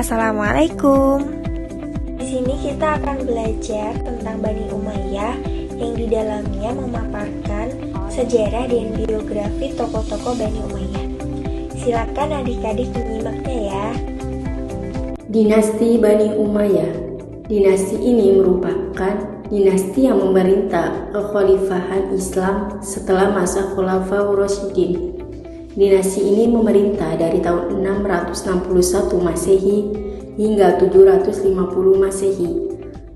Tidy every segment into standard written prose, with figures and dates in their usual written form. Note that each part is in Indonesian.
Assalamualaikum. Di sini kita akan belajar tentang Bani Umayyah yang di dalamnya memaparkan sejarah dan biografi tokoh-tokoh Bani Umayyah. Silakan adik-adik menyimaknya ya. Dinasti Bani Umayyah. Dinasti ini merupakan dinasti yang memerintah kekhalifahan Islam setelah masa Khulafaur Rasyidin. Dinasti ini memerintah dari tahun 661 Masehi hingga 750 Masehi.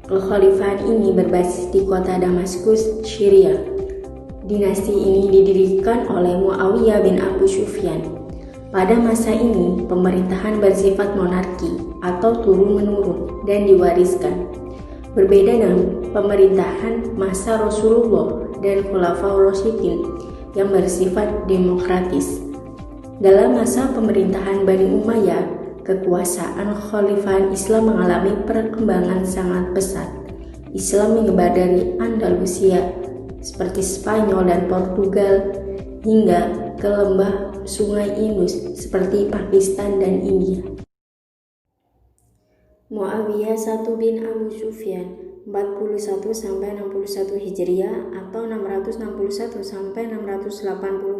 Kekhalifahan ini berbasis di kota Damaskus, Syria. Dinasti ini didirikan oleh Muawiyah bin Abu Sufyan. Pada masa ini, pemerintahan bersifat monarki atau turun-menurun dan diwariskan. Berbeda dengan pemerintahan masa Rasulullah dan Khulafaur Rasyidin yang bersifat demokratis. Dalam masa pemerintahan Bani Umayyah, kekuasaan Khalifahan Islam mengalami perkembangan sangat pesat. Islam menyebar dari Andalusia, seperti Spanyol dan Portugal, hingga ke lembah Sungai Indus, seperti Pakistan dan India. Muawiyah I bin Abu Sufyan 41-61 Hijriah atau 661-680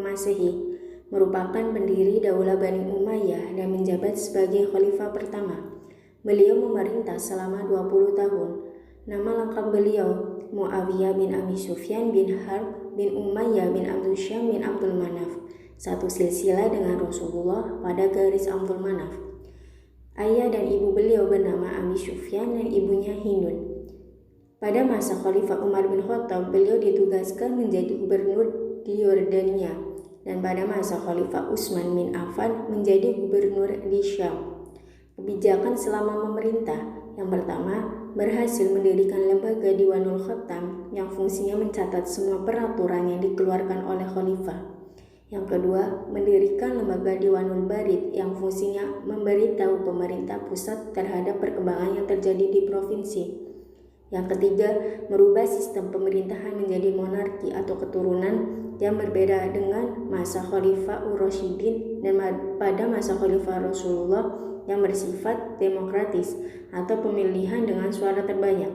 Masehi merupakan pendiri Daulah Bani Umayyah dan menjabat sebagai khalifah pertama. Beliau memerintah selama 20 tahun. Nama lengkap beliau Muawiyah bin Abi Sufyan bin Harb bin Umayyah bin Abdul Syam bin Abdul Manaf, satu silsilah dengan Rasulullah pada garis Abdul Manaf. Ayah dan ibu beliau bernama Abi Sufyan dan ibunya Hindun. Pada masa Khalifah Umar bin Khattab, beliau ditugaskan menjadi gubernur di Yordania, dan pada masa Khalifah Utsman bin Affan menjadi gubernur di Syam. Kebijakan selama memerintah: yang pertama, berhasil mendirikan lembaga Diwanul Khatam yang fungsinya mencatat semua peraturan yang dikeluarkan oleh khalifah. Yang kedua, mendirikan lembaga Diwanul Barid yang fungsinya memberitahu pemerintah pusat terhadap perkembangan yang terjadi di provinsi. Yang ketiga, merubah sistem pemerintahan menjadi monarki atau keturunan yang berbeda dengan masa Khalifaur Rasyidin dan pada masa Khalifah Rasulullah yang bersifat demokratis atau pemilihan dengan suara terbanyak.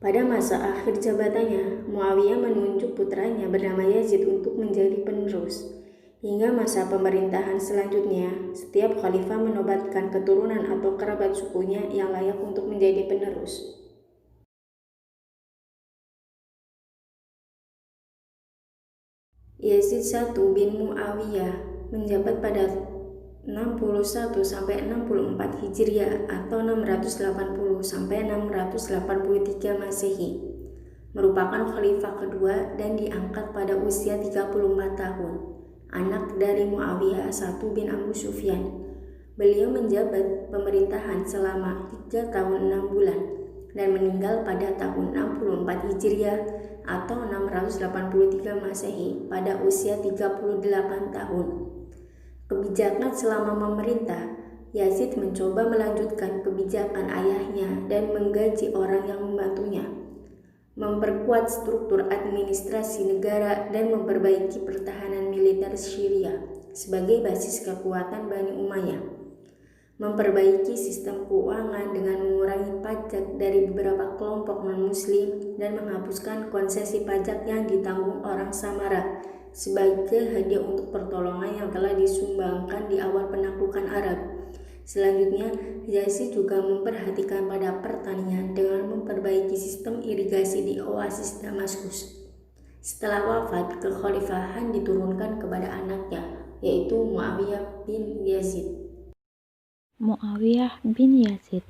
Pada masa akhir jabatannya, Muawiyah menunjuk putranya bernama Yazid untuk menjadi penerus. Hingga masa pemerintahan selanjutnya, setiap khalifah menobatkan keturunan atau kerabat sukunya yang layak untuk menjadi penerus. Yazid I bin Muawiyah menjabat pada 61-64 Hijriah atau 680-683 Masehi, merupakan khalifah kedua dan diangkat pada usia 34 tahun, anak dari Muawiyah I bin Abu Sufyan. Beliau menjabat pemerintahan selama 3 tahun 6 bulan dan meninggal pada tahun 64 Hijriah atau 683 Masehi pada usia 38 tahun. Kebijakan selama memerintah: Yazid mencoba melanjutkan kebijakan ayahnya dan menggaji orang yang membantunya, memperkuat struktur administrasi negara dan memperbaiki pertahanan militer Syria sebagai basis kekuatan Bani Umayyah, memperbaiki sistem keuangan dengan mengurangi pajak dari beberapa kelompok non-muslim dan menghapuskan konsesi pajak yang ditanggung orang Samara sebagai hadiah untuk pertolongan yang telah disumbangkan di awal penaklukan Arab. Selanjutnya, Yazid juga memperhatikan pada pertanian dengan memperbaiki sistem irigasi di oasis Damaskus. Setelah wafat, kekhalifahan diturunkan kepada anaknya, yaitu Muawiyah bin Yazid. Muawiyah bin Yazid.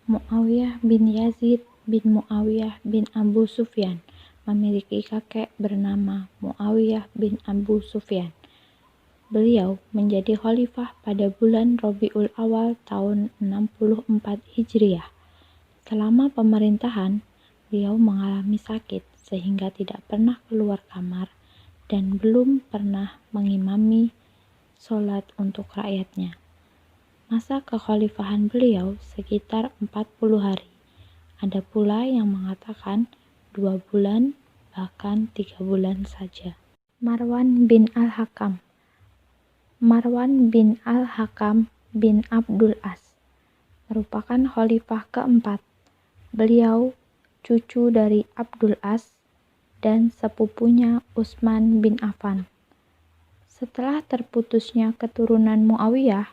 Muawiyah bin Yazid bin Muawiyah bin Abu Sufyan memiliki kakek bernama Muawiyah bin Abu Sufyan. Beliau menjadi khalifah pada bulan Rabiul Awal tahun 64 Hijriah. Selama pemerintahan, beliau mengalami sakit sehingga tidak pernah keluar kamar dan belum pernah mengimami sholat untuk rakyatnya. Masa kekhalifahan beliau sekitar 40 hari. Ada pula yang mengatakan 2 bulan, bahkan 3 bulan saja. Marwan bin Al-Hakam. Marwan bin Al-Hakam bin Abdul As merupakan khalifah keempat. Beliau cucu dari Abdul As dan sepupunya Utsman bin Affan. Setelah terputusnya keturunan Muawiyah,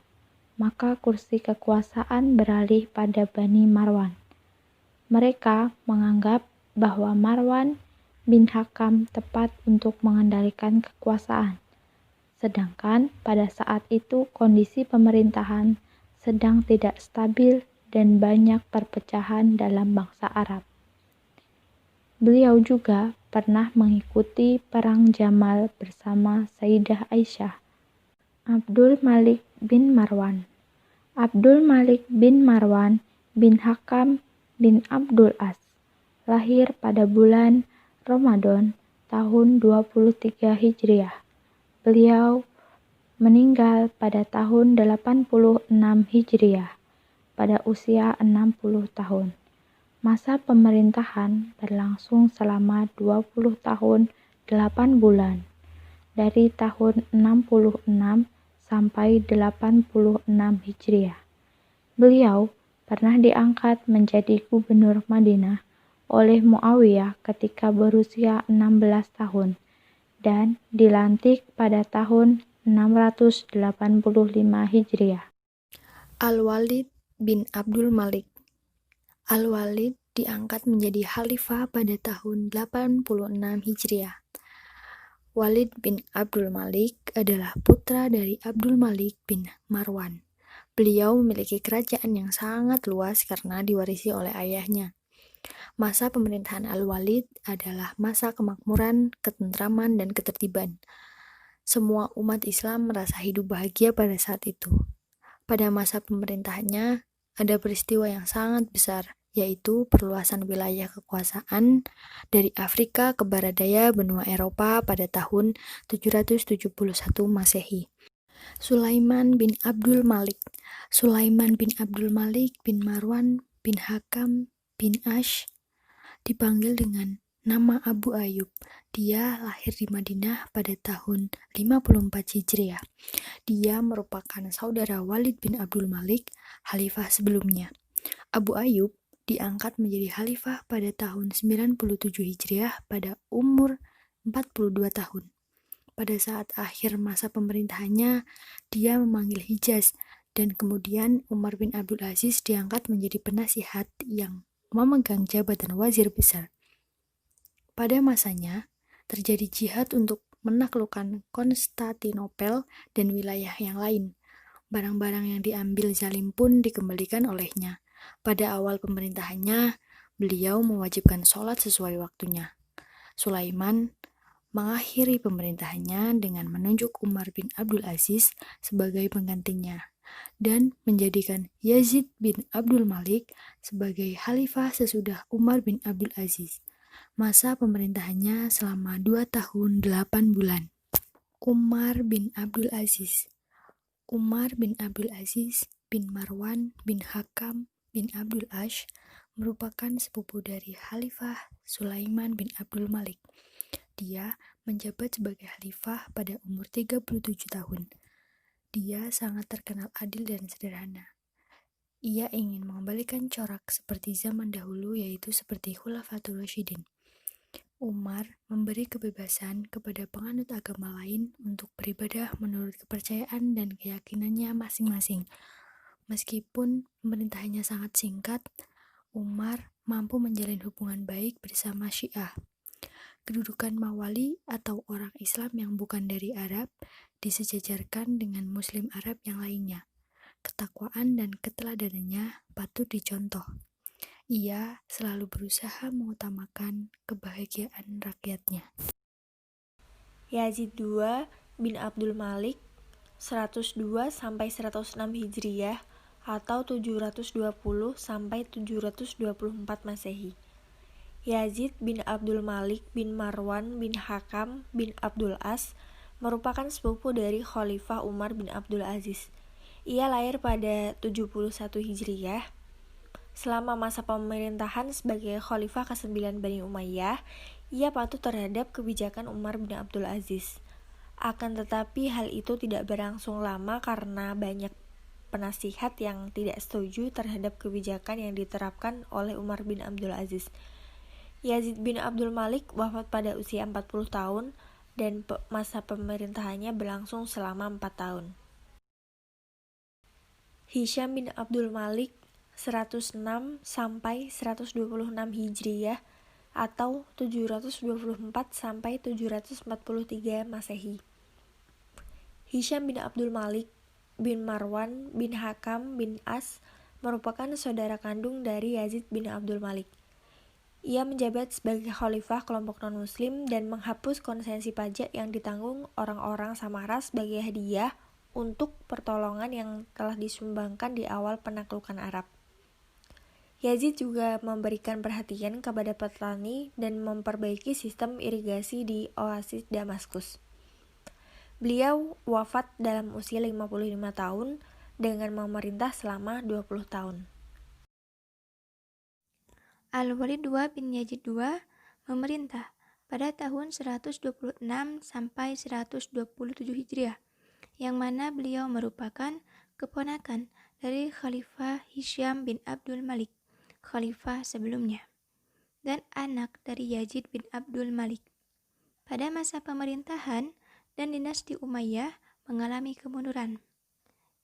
maka kursi kekuasaan beralih pada Bani Marwan. Mereka menganggap bahwa Marwan bin Hakam tepat untuk mengendalikan kekuasaan. Sedangkan pada saat itu kondisi pemerintahan sedang tidak stabil dan banyak perpecahan dalam bangsa Arab. Beliau juga pernah mengikuti Perang Jamal bersama Sayyidah Aisyah. Abdul Malik bin Marwan. Abdul Malik bin Marwan bin Hakam bin Abdul As lahir pada bulan Ramadan tahun 23 Hijriah. Beliau meninggal pada tahun 86 Hijriah pada usia 60 tahun. Masa pemerintahan berlangsung selama 20 tahun 8 bulan, dari tahun 66 sampai 86 Hijriah. Beliau pernah diangkat menjadi gubernur Madinah oleh Muawiyah ketika berusia 16 tahun dan dilantik pada tahun 685 Hijriah. Al-Walid bin Abdul Malik. Al-Walid diangkat menjadi khalifah pada tahun 86 Hijriah. Walid bin Abdul Malik adalah putra dari Abdul Malik bin Marwan. Beliau memiliki kerajaan yang sangat luas karena diwarisi oleh ayahnya. Masa pemerintahan Al-Walid adalah masa kemakmuran, ketentraman, dan ketertiban. Semua umat Islam merasa hidup bahagia pada saat itu. Pada masa pemerintahannya, ada peristiwa yang sangat besar, yaitu perluasan wilayah kekuasaan dari Afrika ke barat daya benua Eropa pada tahun 771 Masehi. Sulaiman bin Abdul Malik. Sulaiman bin Abdul Malik bin Marwan bin Hakam bin Ash dipanggil dengan nama Abu Ayyub. Dia lahir di Madinah pada tahun 54 Hijriah. Dia merupakan saudara Walid bin Abdul Malik, khalifah sebelumnya. Abu Ayyub diangkat menjadi khalifah pada tahun 97 Hijriah pada umur 42 tahun. Pada saat akhir masa pemerintahannya, dia memanggil Hijaz, dan kemudian Umar bin Abdul Aziz diangkat menjadi penasihat yang memegang jabatan wazir besar. Pada masanya, terjadi jihad untuk menaklukkan Konstantinopel dan wilayah yang lain. Barang-barang yang diambil zalim pun dikembalikan olehnya. Pada awal pemerintahannya, beliau mewajibkan sholat sesuai waktunya. Sulaiman mengakhiri pemerintahannya dengan menunjuk Umar bin Abdul Aziz sebagai penggantinya dan menjadikan Yazid bin Abdul Malik sebagai khalifah sesudah Umar bin Abdul Aziz. Masa pemerintahannya selama 2 tahun 8 bulan. Umar bin Abdul Aziz. Umar bin Abdul Aziz bin Marwan bin Hakam bin Abdul Ash merupakan sepupu dari Khalifah Sulaiman bin Abdul Malik. Dia menjabat sebagai khalifah pada umur 37 tahun. Dia sangat terkenal adil dan sederhana. Ia ingin mengembalikan corak seperti zaman dahulu, yaitu seperti Khulafatul Rasyidin. Umar memberi kebebasan kepada penganut agama lain untuk beribadah menurut kepercayaan dan keyakinannya masing-masing. Meskipun pemerintahannya sangat singkat, Umar mampu menjalin hubungan baik bersama Syiah. Kedudukan Mawali atau orang Islam yang bukan dari Arab disejajarkan dengan Muslim Arab yang lainnya. Ketakwaan dan keteladanannya patut dicontoh. Ia selalu berusaha mengutamakan kebahagiaan rakyatnya. Yazid II bin Abdul Malik 102 sampai 106 Hijriah atau 720 sampai 724 Masehi. Yazid bin Abdul Malik bin Marwan bin Hakam bin Abdul As merupakan sepupu dari Khalifah Umar bin Abdul Aziz. Ia lahir pada 71 Hijriah. Selama masa pemerintahan sebagai Khalifah ke-9 Bani Umayyah, ia patuh terhadap kebijakan Umar bin Abdul Aziz. Akan tetapi hal itu tidak berlangsung lama karena banyak penasihat yang tidak setuju terhadap kebijakan yang diterapkan oleh Umar bin Abdul Aziz. Yazid bin Abdul Malik wafat pada usia 40 tahun dan masa pemerintahannya berlangsung selama 4 tahun. Hisham bin Abdul Malik 106 sampai 126 Hijriyah atau 724 sampai 743 Masehi. Hisham bin Abdul Malik bin Marwan bin Hakam bin As merupakan saudara kandung dari Yazid bin Abdul Malik. Ia menjabat sebagai khalifah kelompok non-muslim dan menghapus konsesi pajak yang ditanggung orang-orang Samara sebagai hadiah untuk pertolongan yang telah disumbangkan di awal penaklukan Arab. Yazid juga memberikan perhatian kepada petani dan memperbaiki sistem irigasi di oasis Damaskus. Beliau wafat dalam usia 55 tahun dengan memerintah selama 20 tahun. Al-Walid II bin Yazid II memerintah pada tahun 126 sampai 127 Hijriah, yang mana beliau merupakan keponakan dari Khalifah Hisham bin Abdul Malik, khalifah sebelumnya, dan anak dari Yazid bin Abdul Malik. Pada masa pemerintahan dan dinasti Umayyah mengalami kemunduran.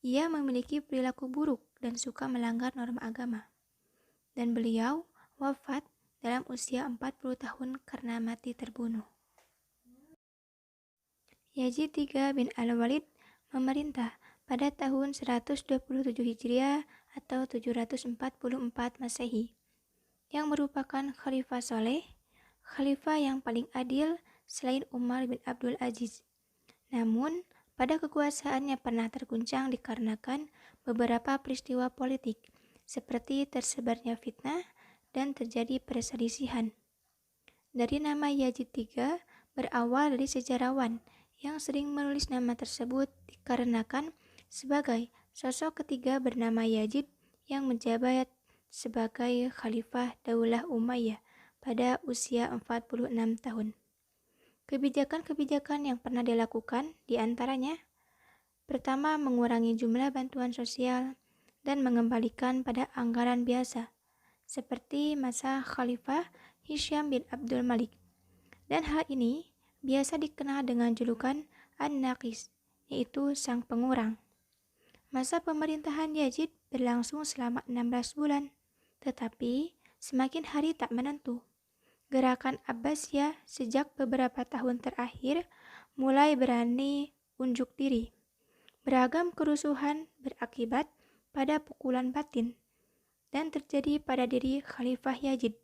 Ia memiliki perilaku buruk dan suka melanggar norma agama. Dan beliau wafat dalam usia 40 tahun karena mati terbunuh. Yazid III bin Al-Walid memerintah pada tahun 127 Hijriah atau 744 Masehi, yang merupakan khalifah soleh, khalifah yang paling adil selain Umar bin Abdul Aziz. Namun, pada kekuasaannya pernah terguncang dikarenakan beberapa peristiwa politik, seperti tersebarnya fitnah dan terjadi perselisihan. Dari nama Yazid III berawal dari sejarawan yang sering menulis nama tersebut dikarenakan sebagai sosok ketiga bernama Yazid yang menjabat sebagai khalifah Daulah Umayyah pada usia 46 tahun. Kebijakan-kebijakan yang pernah dilakukan diantaranya: pertama, mengurangi jumlah bantuan sosial dan mengembalikan pada anggaran biasa, seperti masa Khalifah Hisham bin Abdul Malik. Dan hal ini biasa dikenal dengan julukan An-Naqis, yaitu sang pengurang. Masa pemerintahan Yazid berlangsung selama 16 bulan, tetapi semakin hari tak menentu. Gerakan Abbasiyah sejak beberapa tahun terakhir mulai berani unjuk diri. Beragam kerusuhan berakibat pada pukulan batin dan terjadi pada diri Khalifah Yazid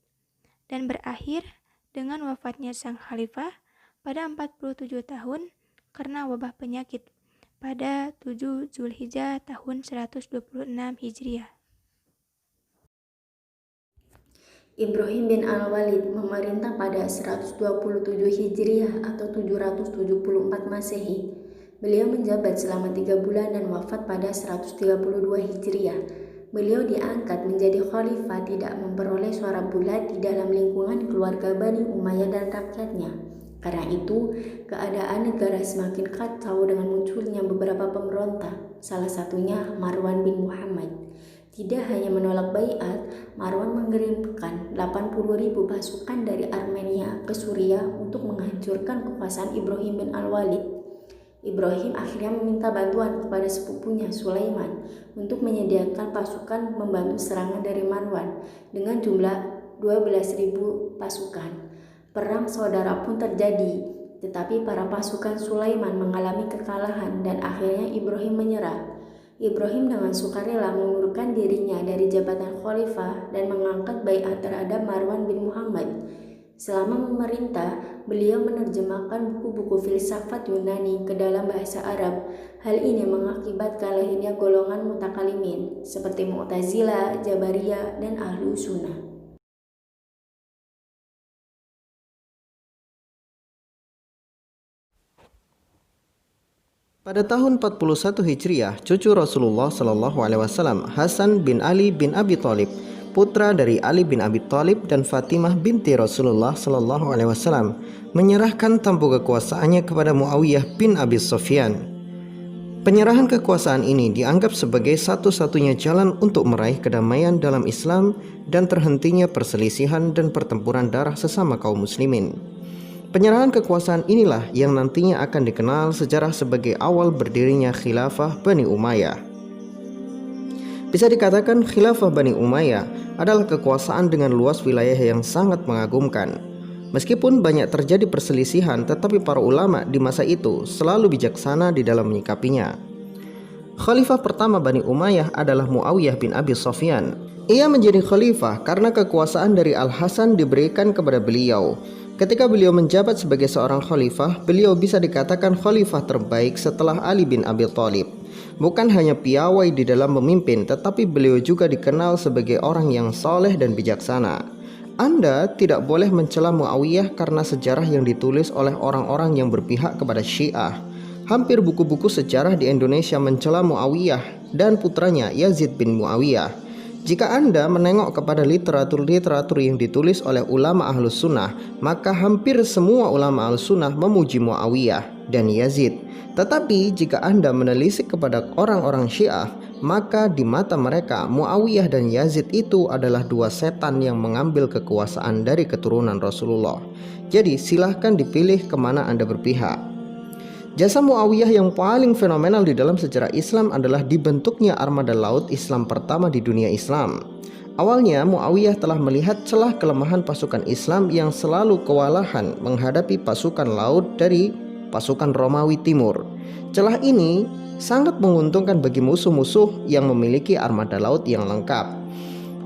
dan berakhir dengan wafatnya sang khalifah pada 47 tahun karena wabah penyakit pada 7 Zulhijjah tahun 126 Hijriah. Ibrahim bin Al-Walid memerintah pada 127 Hijriah atau 774 Masehi. Beliau menjabat selama 3 bulan dan wafat pada 132 Hijriah. Beliau diangkat menjadi khalifah tidak memperoleh suara bulat di dalam lingkungan keluarga Bani Umayyah dan rakyatnya. Karena itu, keadaan negara semakin kacau dengan munculnya beberapa pemberontak, salah satunya Marwan bin Muhammad. Tidak hanya menolak baiat, Marwan mengirimkan 80.000 pasukan dari Armenia ke Suriah untuk menghancurkan kekuasaan Ibrahim bin Al-Walid. Ibrahim akhirnya meminta bantuan kepada sepupunya Sulaiman untuk menyediakan pasukan membantu serangan dari Marwan dengan jumlah 12.000 pasukan. Perang saudara pun terjadi, tetapi para pasukan Sulaiman mengalami kekalahan dan akhirnya Ibrahim menyerah. Ibrahim dengan sukarela mengundurkan dirinya dari jabatan khalifah dan mengangkat baiat terhadap Marwan bin Muhammad. Selama memerintah, beliau menerjemahkan buku-buku filsafat Yunani ke dalam bahasa Arab. Hal ini mengakibatkan lahirnya golongan mutakalimin seperti Mu'tazilah, Jabariyah, dan Ahlu Sunnah. Pada tahun 41 Hijriah, cucu Rasulullah Shallallahu Alaihi Wasallam, Hasan bin Ali bin Abi Thalib, putra dari Ali bin Abi Thalib dan Fatimah binti Rasulullah Shallallahu Alaihi Wasallam, menyerahkan tampuk kekuasaannya kepada Muawiyah bin Abi Sufyan. Penyerahan kekuasaan ini dianggap sebagai satu-satunya jalan untuk meraih kedamaian dalam Islam dan terhentinya perselisihan dan pertempuran darah sesama kaum muslimin. Penyerahan kekuasaan inilah yang nantinya akan dikenal sejarah sebagai awal berdirinya Khilafah Bani Umayyah. Bisa dikatakan Khilafah Bani Umayyah adalah kekuasaan dengan luas wilayah yang sangat mengagumkan. Meskipun banyak terjadi perselisihan, tetapi para ulama di masa itu selalu bijaksana di dalam menyikapinya. Khalifah pertama Bani Umayyah adalah Muawiyah bin Abi Sufyan. Ia menjadi khalifah karena kekuasaan dari Al-Hasan diberikan kepada beliau. Ketika beliau menjabat sebagai seorang khalifah, beliau bisa dikatakan khalifah terbaik setelah Ali bin Abi Thalib. Bukan hanya piawai di dalam memimpin, tetapi beliau juga dikenal sebagai orang yang soleh dan bijaksana. Anda tidak boleh mencela Muawiyah karena sejarah yang ditulis oleh orang-orang yang berpihak kepada Syiah. Hampir buku-buku sejarah di Indonesia mencela Muawiyah dan putranya Yazid bin Muawiyah. Jika Anda menengok kepada literatur-literatur yang ditulis oleh ulama Ahlus Sunnah, maka hampir semua ulama Ahlus Sunnah memuji Muawiyah dan Yazid. Tetapi jika Anda menelisik kepada orang-orang Syiah, maka di mata mereka Muawiyah dan Yazid itu adalah dua setan yang mengambil kekuasaan dari keturunan Rasulullah. Jadi silahkan dipilih kemana Anda berpihak. Jasa Muawiyah yang paling fenomenal di dalam sejarah Islam adalah dibentuknya armada laut Islam pertama di dunia Islam. Awalnya Muawiyah telah melihat celah kelemahan pasukan Islam yang selalu kewalahan menghadapi pasukan laut dari pasukan Romawi Timur. Celah ini sangat menguntungkan bagi musuh-musuh yang memiliki armada laut yang lengkap.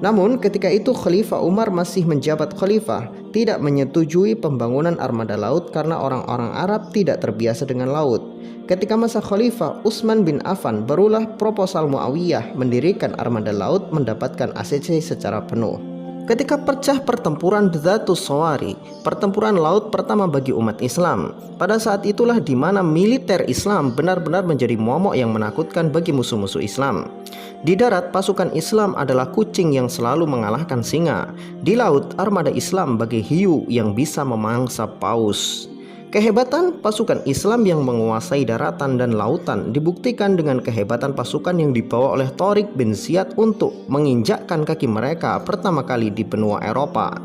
Namun ketika itu Khalifah Umar masih menjabat khalifah, tidak menyetujui pembangunan armada laut karena orang-orang Arab tidak terbiasa dengan laut. Ketika masa Khalifah Utsman bin Affan, barulah proposal Muawiyah mendirikan armada laut mendapatkan ACC secara penuh. Ketika pecah pertempuran Dzatus Sawari, pertempuran laut pertama bagi umat Islam, pada saat itulah di mana militer Islam benar-benar menjadi momok yang menakutkan bagi musuh-musuh Islam. Di darat, pasukan Islam adalah kucing yang selalu mengalahkan singa. Di laut, armada Islam bagai hiu yang bisa memangsa paus. Kehebatan pasukan Islam yang menguasai daratan dan lautan dibuktikan dengan kehebatan pasukan yang dibawa oleh Tariq bin Ziyad untuk menginjakkan kaki mereka pertama kali di benua Eropa.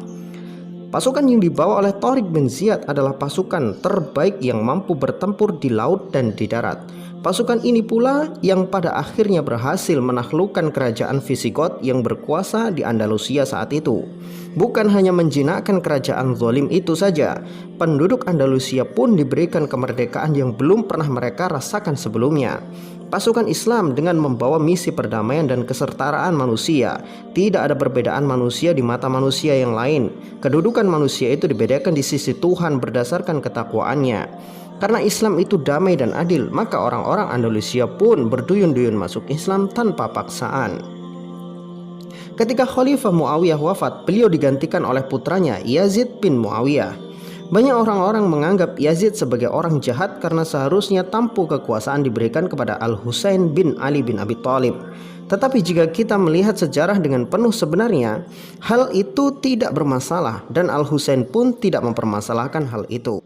Pasukan yang dibawa oleh Tariq bin Ziyad adalah pasukan terbaik yang mampu bertempur di laut dan di darat. Pasukan ini pula yang pada akhirnya berhasil menaklukkan kerajaan Visigot yang berkuasa di Andalusia saat itu. Bukan hanya menjinakkan kerajaan zalim itu saja, penduduk Andalusia pun diberikan kemerdekaan yang belum pernah mereka rasakan sebelumnya. Pasukan Islam dengan membawa misi perdamaian dan kesetaraan manusia. Tidak ada perbedaan manusia di mata manusia yang lain. Kedudukan manusia itu dibedakan di sisi Tuhan berdasarkan ketakwaannya. Karena Islam itu damai dan adil, maka orang-orang Andalusia pun berduyun-duyun masuk Islam tanpa paksaan. Ketika Khalifah Muawiyah wafat, beliau digantikan oleh putranya Yazid bin Muawiyah. Banyak orang-orang menganggap Yazid sebagai orang jahat karena seharusnya tampuk kekuasaan diberikan kepada Al-Husain bin Ali bin Abi Thalib. Tetapi jika kita melihat sejarah dengan penuh sebenarnya, hal itu tidak bermasalah dan Al-Husain pun tidak mempermasalahkan hal itu.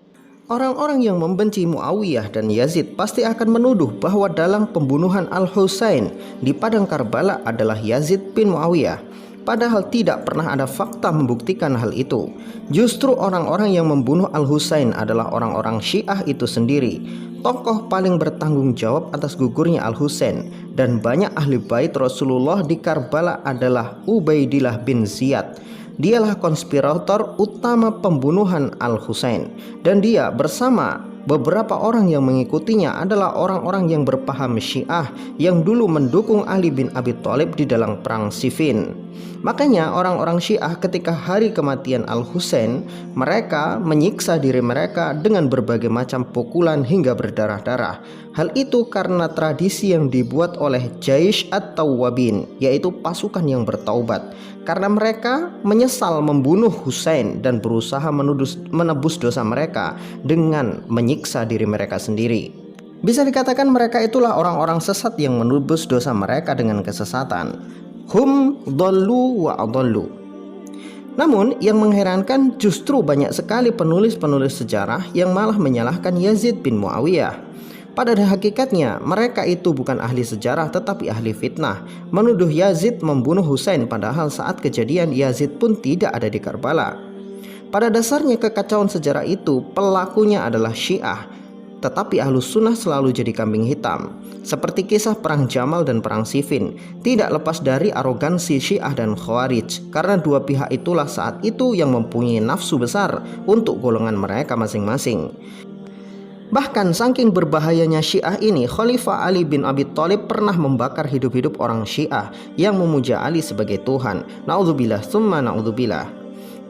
Orang-orang yang membenci Muawiyah dan Yazid pasti akan menuduh bahwa dalam pembunuhan Al-Husain di padang Karbala adalah Yazid bin Muawiyah. Padahal tidak pernah ada fakta membuktikan hal itu. Justru orang-orang yang membunuh Al-Husain adalah orang-orang Syiah itu sendiri. Tokoh paling bertanggung jawab atas gugurnya Al-Husain dan banyak ahli bait Rasulullah di Karbala adalah Ubaidillah bin Ziyad. Dialah konspirator utama pembunuhan Al-Husain dan dia bersama beberapa orang yang mengikutinya adalah orang-orang yang berpaham Syiah yang dulu mendukung Ali bin Abi Thalib di dalam perang Siffin. Makanya orang-orang Syiah ketika hari kematian Al-Husain, mereka menyiksa diri mereka dengan berbagai macam pukulan hingga berdarah-darah. Hal itu karena tradisi yang dibuat oleh Jaish at-Tawwabin, yaitu pasukan yang bertaubat. Karena mereka menyesal membunuh Husain dan berusaha menebus dosa mereka dengan menyiksa diri mereka sendiri. Bisa dikatakan mereka itulah orang-orang sesat yang menebus dosa mereka dengan kesesatan. Hum dhallu wa adallu. Namun yang mengherankan justru banyak sekali penulis-penulis sejarah yang malah menyalahkan Yazid bin Muawiyah. Pada hakikatnya mereka itu bukan ahli sejarah tetapi ahli fitnah, menuduh Yazid membunuh Husain padahal saat kejadian Yazid pun tidak ada di Karbala. Pada dasarnya kekacauan sejarah itu pelakunya adalah Syiah, tetapi Ahlus Sunnah selalu jadi kambing hitam. Seperti kisah perang Jamal dan perang Siffin, tidak lepas dari arogansi Syiah dan Khawarij, karena dua pihak itulah saat itu yang mempunyai nafsu besar untuk golongan mereka masing-masing. Bahkan saking berbahayanya Syiah ini, Khalifah Ali bin Abi Thalib pernah membakar hidup-hidup orang Syiah yang memuja Ali sebagai Tuhan. Na'udzubillah, summa na'udzubillah.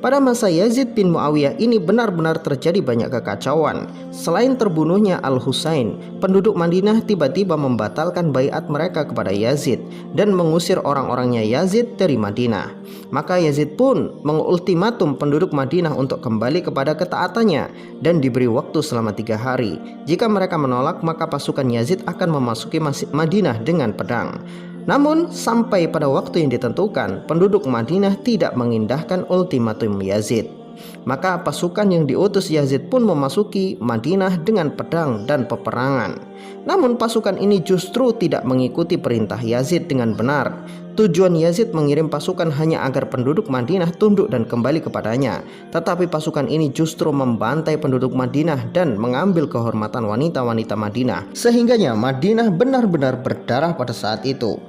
Pada masa Yazid bin Muawiyah ini benar-benar terjadi banyak kekacauan. Selain terbunuhnya Al-Husain, penduduk Madinah tiba-tiba membatalkan baiat mereka kepada Yazid dan mengusir orang-orangnya Yazid dari Madinah. Maka Yazid pun mengultimatum penduduk Madinah untuk kembali kepada ketaatannya dan diberi waktu selama 3 hari. Jika mereka menolak, maka pasukan Yazid akan memasuki Madinah dengan pedang. Namun sampai pada waktu yang ditentukan, penduduk Madinah tidak mengindahkan ultimatum Yazid. Maka pasukan yang diutus Yazid pun memasuki Madinah dengan pedang dan peperangan. Namun pasukan ini justru tidak mengikuti perintah Yazid dengan benar. Tujuan Yazid mengirim pasukan hanya agar penduduk Madinah tunduk dan kembali kepadanya. Tetapi pasukan ini justru membantai penduduk Madinah dan mengambil kehormatan wanita-wanita Madinah. Sehingganya Madinah benar-benar berdarah pada saat itu.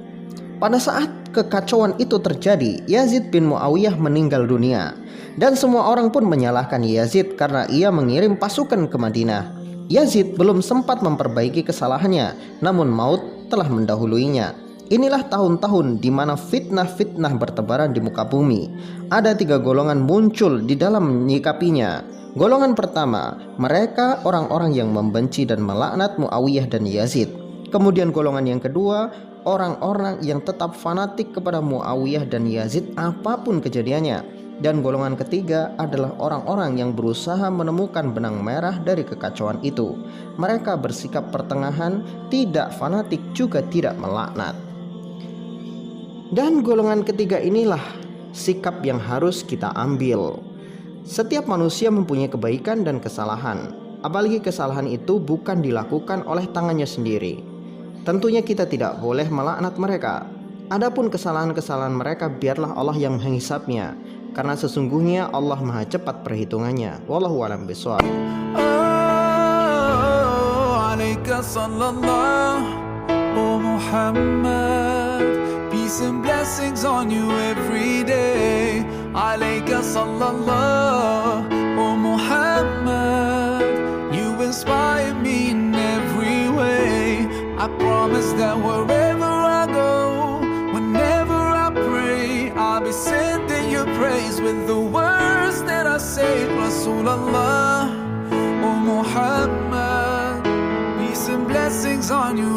Pada saat kekacauan itu terjadi, Yazid bin Muawiyah meninggal dunia. Dan semua orang pun menyalahkan Yazid karena ia mengirim pasukan ke Madinah. Yazid belum sempat memperbaiki kesalahannya, namun maut telah mendahuluinya. Inilah tahun-tahun di mana fitnah-fitnah bertebaran di muka bumi. Ada 3 golongan muncul di dalam menyikapinya. Golongan pertama, mereka orang-orang yang membenci dan melaknat Muawiyah dan Yazid. Kemudian golongan yang kedua, orang-orang yang tetap fanatik kepada Muawiyah dan Yazid apapun kejadiannya. Dan golongan ketiga adalah orang-orang yang berusaha menemukan benang merah dari kekacauan itu. Mereka bersikap pertengahan, tidak fanatik juga tidak melaknat. Dan golongan ketiga inilah sikap yang harus kita ambil. Setiap manusia mempunyai kebaikan dan kesalahan, apalagi kesalahan itu bukan dilakukan oleh tangannya sendiri. Tentunya kita tidak boleh melaknat mereka. Adapun kesalahan-kesalahan mereka biarlah Allah yang menghisapnya, karena sesungguhnya Allah maha cepat perhitungannya. Wallahu a'lam bishawab. Alaika sallallahu oh Muhammad, peace and blessings on you every day. Alaika sallallahu oh Muhammad, you inspire me in every way. I promise that wherever I go, whenever I pray, I'll be sending your praise with the words that I say. Rasulullah, oh Muhammad, peace and blessings on you